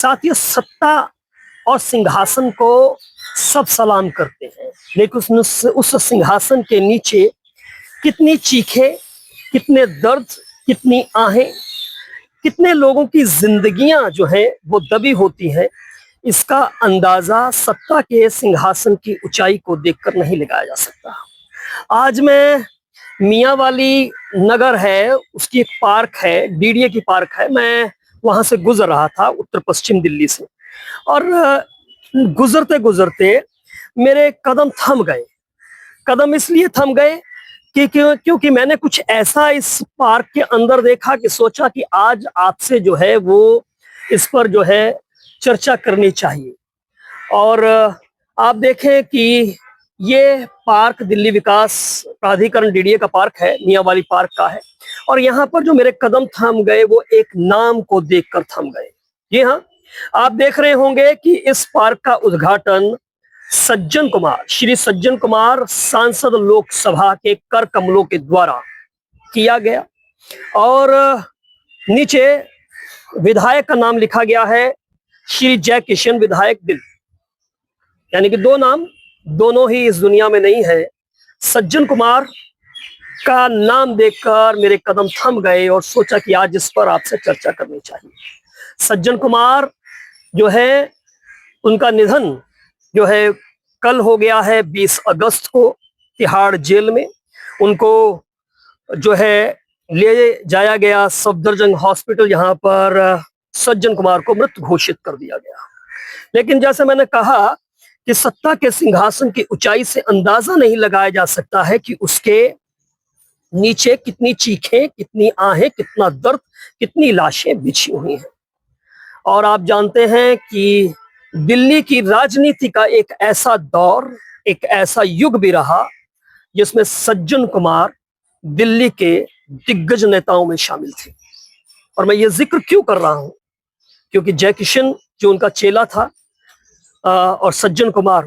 साथ ही सत्ता और सिंहासन को सब सलाम करते हैं, लेकिन उस सिंहासन के नीचे कितनी चीखें, कितने दर्द, कितनी आहें, कितने लोगों की जिंदगियां जो है वो दबी होती हैं, इसका अंदाजा सत्ता के सिंहासन की ऊंचाई को देखकर नहीं लगाया जा सकता। आज मैं मियाँ वाली नगर है, उसकी एक पार्क है, डीडीए की पार्क है, मैं वहां से गुजर रहा था उत्तर पश्चिम दिल्ली से। और गुजरते गुजरते मेरे कदम थम गए। कदम इसलिए थम गए कि क्योंकि मैंने कुछ ऐसा इस पार्क के अंदर देखा कि सोचा कि आज आपसे जो है वो इस पर जो है चर्चा करनी चाहिए। और आप देखें कि ये पार्क दिल्ली विकास प्राधिकरण डीडीए का पार्क है, मियाँ वाली पार्क का है। और यहाँ पर जो मेरे कदम थम गए वो एक नाम को देखकर थम गए। जी हाँ, आप देख रहे होंगे कि इस पार्क का उद्घाटन सज्जन कुमार, श्री सज्जन कुमार सांसद लोकसभा के कर कमलों के द्वारा किया गया। और नीचे विधायक का नाम लिखा गया है श्री जय किशन विधायक दिल्ली, यानी कि दो नाम, दोनों ही इस दुनिया में नहीं है। सज्जन कुमार का नाम देखकर मेरे कदम थम गए और सोचा कि आज इस पर आपसे चर्चा करनी चाहिए। सज्जन कुमार जो है, उनका निधन जो है कल हो गया है 20 अगस्त को तिहाड़ जेल में। उनको जो है ले जाया गया सफदरजंग हॉस्पिटल, जहां पर सज्जन कुमार को मृत घोषित कर दिया गया। लेकिन जैसे मैंने कहा कि सत्ता के सिंहासन की ऊंचाई से अंदाजा नहीं लगाया जा सकता है कि उसके नीचे कितनी चीखें, कितनी आहें, कितना दर्द, कितनी लाशें बिछी हुई हैं। और आप जानते हैं कि दिल्ली की राजनीति का एक ऐसा दौर, एक ऐसा युग भी रहा जिसमें सज्जन कुमार दिल्ली के दिग्गज नेताओं में शामिल थे। और मैं ये जिक्र क्यों कर रहा हूं, क्योंकि जय किशन जो उनका चेला था और सज्जन कुमार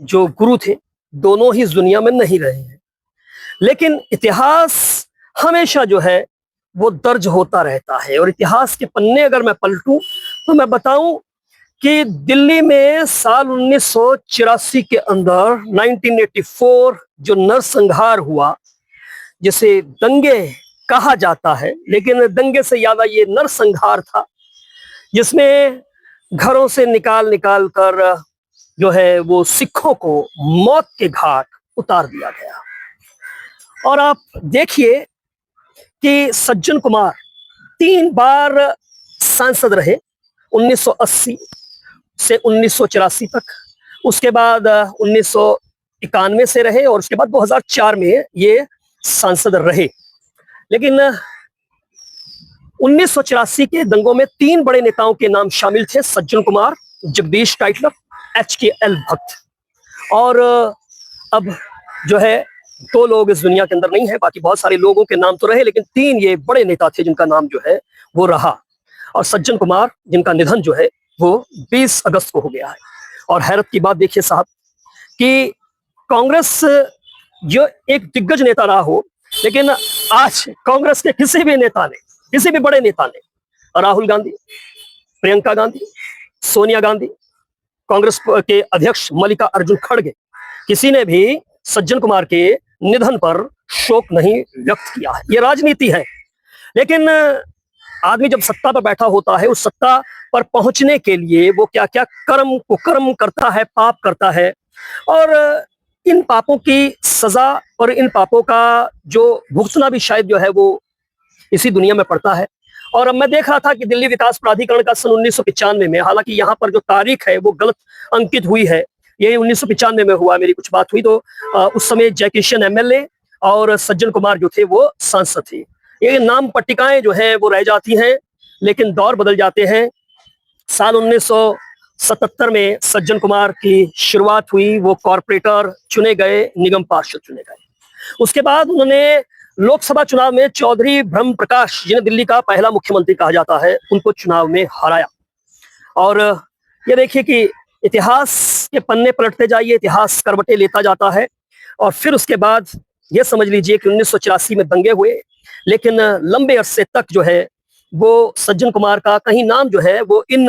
जो गुरु थे, दोनों ही इस दुनिया में नहीं रहे हैं। लेकिन इतिहास हमेशा जो है वो दर्ज होता रहता है। और इतिहास के पन्ने अगर मैं पलटूं तो मैं बताऊं कि दिल्ली में साल 1984 के अंदर 1984 जो नरसंहार हुआ, जिसे दंगे कहा जाता है, लेकिन दंगे से ज्यादा ये नरसंहार था, जिसमें घरों से निकाल निकाल कर जो है वो सिखों को मौत के घाट उतार दिया गया। और आप देखिए कि सज्जन कुमार 3 बार सांसद रहे, 1980 से 1984 तक, उसके बाद 1991 से रहे और उसके बाद 2004 में ये सांसद रहे। लेकिन 1984 के दंगों में 3 बड़े नेताओं के नाम शामिल थे, सज्जन कुमार, जगदीश टाइटलर, HKL भक्त। और अब जो है 2 लोग इस दुनिया के अंदर नहीं है, बाकी बहुत सारे लोगों के नाम तो रहे, लेकिन 3 ये बड़े नेता थे जिनका नाम जो है वो रहा। और सज्जन कुमार जिनका निधन जो है वो 20 अगस्त को हो गया है। और हैरत की बात देखिए साहब कि कांग्रेस जो एक दिग्गज नेता रहा हो, लेकिन आज कांग्रेस के किसी भी नेता ने, किसी भी बड़े नेता ने, राहुल गांधी, प्रियंका गांधी, सोनिया गांधी, कांग्रेस के अध्यक्ष मल्लिकार्जुन खड़गे, किसी ने भी सज्जन कुमार के निधन पर शोक नहीं व्यक्त किया है। ये राजनीति है। लेकिन आदमी जब सत्ता पर बैठा होता है, उस सत्ता पर पहुंचने के लिए वो क्या क्या कर्म करता है, पाप करता है, और इन पापों की सजा और इन पापों का जो भुगतना भी शायद जो है वो इसी दुनिया में पड़ता है। और अब मैं देख रहा था कि दिल्ली विकास प्राधिकरण का सन 1995 में, हालांकि यहाँ पर जो तारीख है वो गलत अंकित हुई है, ये 1995 में हुआ, मेरी कुछ बात हुई तो उस समय जय किशन MLA और सज्जन कुमार जो थे वो सांसद थे। ये नाम पट्टिकाएं जो है वो रह जाती हैं, लेकिन दौर बदल जाते हैं। साल 1977 में सज्जन कुमार की शुरुआत हुई, वो कॉर्पोरेटर चुने गए, निगम पार्षद चुने गए। उसके बाद उन्होंने लोकसभा चुनाव में चौधरी ब्रह्म प्रकाश, जिन्हें दिल्ली का पहला मुख्यमंत्री कहा जाता है, उनको चुनाव में हराया। और ये देखिए कि इतिहास के पन्ने पलटते जाइए, इतिहास करवटें लेता जाता है। और फिर उसके बाद ये समझ लीजिए कि 1984 में दंगे हुए, लेकिन लंबे अरसे तक जो है वो सज्जन कुमार का कहीं नाम जो है वो इन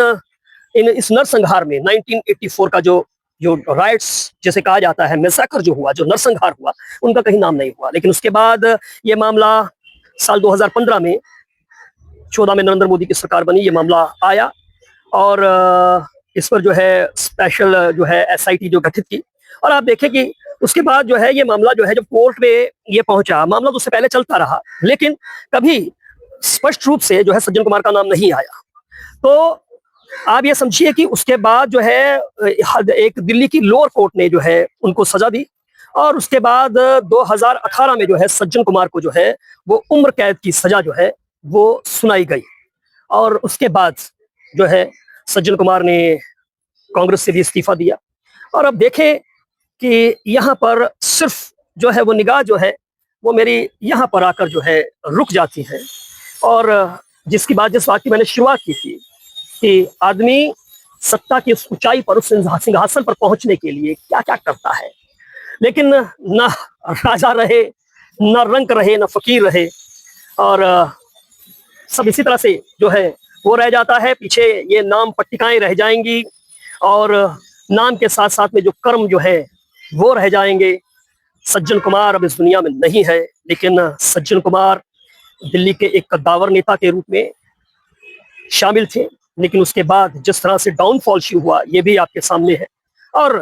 इन इस नरसंहार में 1984 का जो जो राइट्स जैसे कहा जाता है, मैसेकर जो हुआ, जो नरसंहार हुआ, उनका कहीं नाम नहीं हुआ। लेकिन उसके बाद ये मामला साल 2015 में 14 में नरेंद्र मोदी की सरकार बनी, ये मामला आया और इस पर जो है स्पेशल जो है एसआईटी जो गठित की। और आप देखें कि उसके बाद जो है ये मामला जो है जब कोर्ट में ये पहुंचा, मामला तो उससे पहले चलता रहा, लेकिन कभी स्पष्ट रूप से जो है सज्जन कुमार का नाम नहीं आया। तो आप ये समझिए कि उसके बाद जो है एक दिल्ली की लोअर कोर्ट ने जो है उनको सजा दी और उसके बाद 2018 में जो है सज्जन कुमार को जो है वो उम्र कैद की सजा जो है वो सुनाई गई। और उसके बाद जो है सज्जन कुमार ने कांग्रेस से भी इस्तीफा दिया। और अब देखें कि यहाँ पर सिर्फ जो है वो निगाह जो है वो मेरी यहाँ पर आकर जो है रुक जाती है। और जिस बात की मैंने शुरुआत की थी कि आदमी सत्ता की उस ऊंचाई पर, उस सिंहासन पर पहुंचने के लिए क्या क्या करता है, लेकिन न राजा रहे, न रंक रहे, न फकीर रहे, और सब इसी तरह से जो है वो रह जाता है। पीछे ये नाम पट्टिकाएं रह जाएंगी और नाम के साथ साथ में जो कर्म जो है वो रह जाएंगे। सज्जन कुमार अब इस दुनिया में नहीं है, लेकिन सज्जन कुमार दिल्ली के एक कद्दावर नेता के रूप में शामिल थे। लेकिन उसके बाद जिस तरह से डाउनफॉल शुरू हुआ ये भी आपके सामने है, और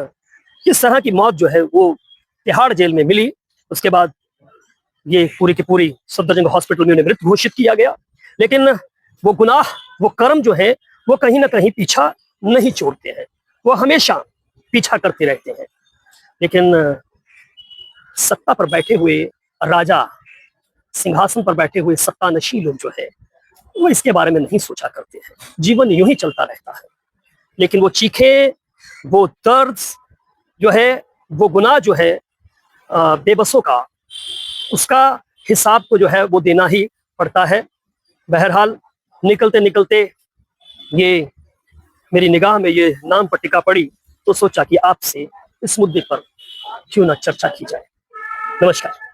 किस तरह की मौत जो है वो तिहाड़ जेल में मिली। उसके बाद ये पूरी की पूरी सफदरजंग हॉस्पिटल में उन्हें मृत घोषित किया गया। लेकिन वो गुनाह, वो कर्म जो है वो कहीं ना कहीं पीछा नहीं छोड़ते हैं, वो हमेशा पीछा करते रहते हैं। लेकिन सत्ता पर बैठे हुए राजा, सिंहासन पर बैठे हुए सत्तानशीन लोग जो है वो इसके बारे में नहीं सोचा करते हैं। जीवन यूं ही चलता रहता है, लेकिन वो चीखे, वो दर्द जो है, वो गुनाह जो है बेबसों का, उसका हिसाब को जो है वो देना ही पड़ता है। बहरहाल निकलते निकलते ये मेरी निगाह में ये नाम पट्टिका पड़ी तो सोचा कि आपसे इस मुद्दे पर क्यों ना चर्चा की जाए। नमस्कार।